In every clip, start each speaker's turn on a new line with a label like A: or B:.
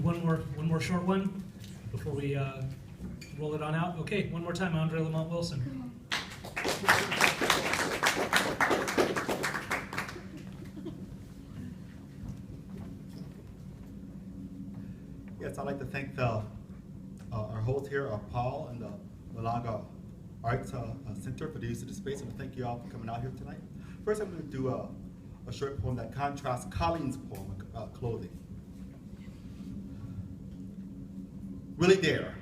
A: one more short one before we roll it on out. Okay, one more time, Andre Mont Wilson.
B: Yes, I'd like to thank our host here, Paul, and the Malonga Center for the use of the space, and thank you all for coming out here tonight. First, I'm going to do a short poem that contrasts Colleen's poem, Clothing. Willy Dare.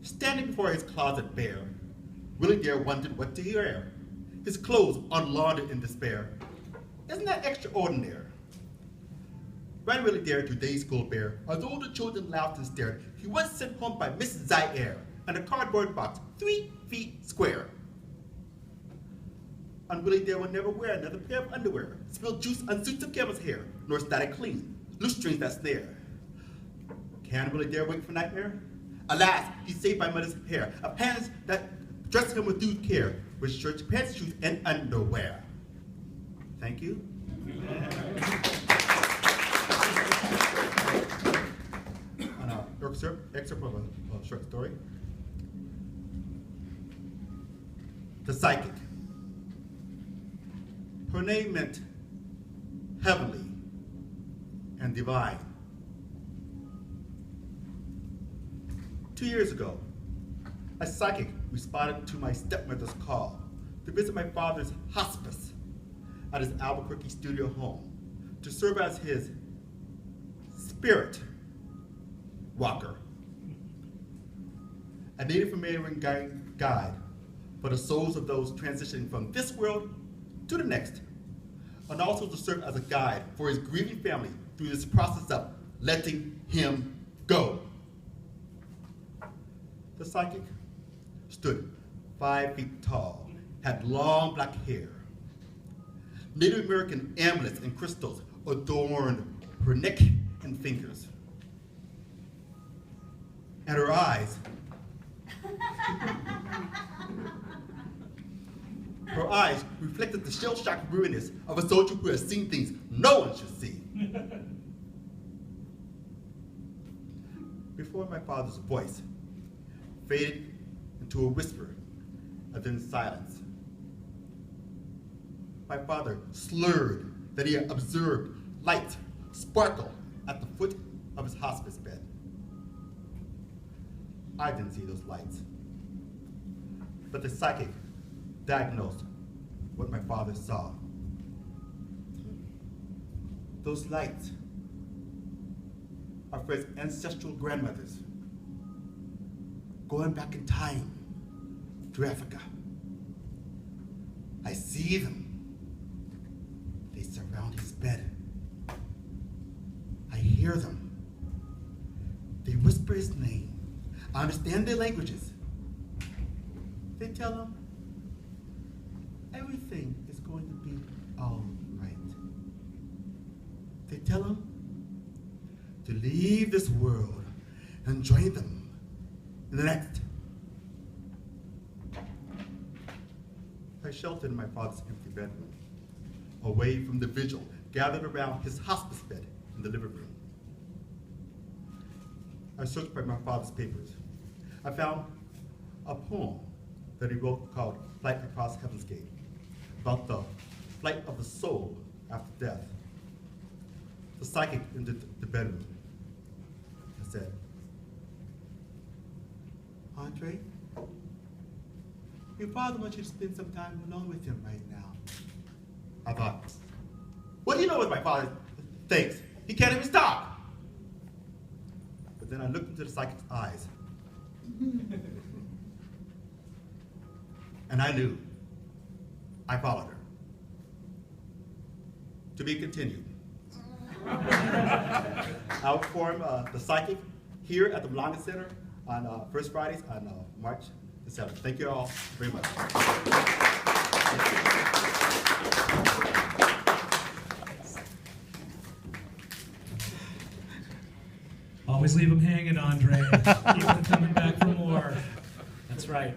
B: Standing before his closet bare, Willy Dare wondered what to wear. His clothes unlaundered in despair. Isn't that extraordinary? Ran Willy Dare to day school bare. As all the children laughed and stared, he was sent home by Mrs. Zaire and a cardboard box 3 feet square. And Willy Dare would never wear another pair of underwear, spilled juice on suits of camel's hair, nor static clean, loose strings that snare. Can Willy Dare wait for nightmare? Alas, he's saved by mother's hair, of hands that dress him with due care, with shirts, pants, shoes, and underwear. Thank you. Excerpt of a short story. The Psychic. Her name meant heavenly and divine. 2 years ago, a psychic responded to my stepmother's call to visit my father's hospice at his Albuquerque studio home to serve as his spirit walker, a Native American guide for the souls of those transitioning from this world to the next, and also to serve as a guide for his grieving family through this process of letting him go. The psychic stood 5 feet tall, had long black hair. Native American amulets and crystals adorned her neck and fingers. And her eyes, reflected the shell-shocked weariness of a soldier who has seen things no one should see. Before my father's voice faded into a whisper and then silence, my father slurred that he had observed light sparkle at the foot of his hospice bed. I didn't see those lights, but the psychic diagnosed what my father saw. Those lights are Fred's ancestral grandmothers going back in time to Africa. I see them. They surround his bed. I hear them. They whisper his name. I understand their languages. They tell him everything is going to be all right. They tell him to leave this world and join them in the next. I sheltered in my father's empty bedroom, away from the vigil gathered around his hospice bed in the living room. I searched by my father's papers. I found a poem that he wrote called Flight Across Heaven's Gate, about the flight of the soul after death. The psychic entered the bedroom and said, Andre, your father wants you to spend some time alone with him right now. I thought, what do you know what my father thinks? He can't even stop. But then I looked into the psychic's eyes. And I knew. I followed her. To be continued. I'll perform The Psychic here at the Malonga Center on First Fridays on March the 7th. Thank you all very much.
A: Always leave them hanging, Andre. Keep them coming back for more. That's right.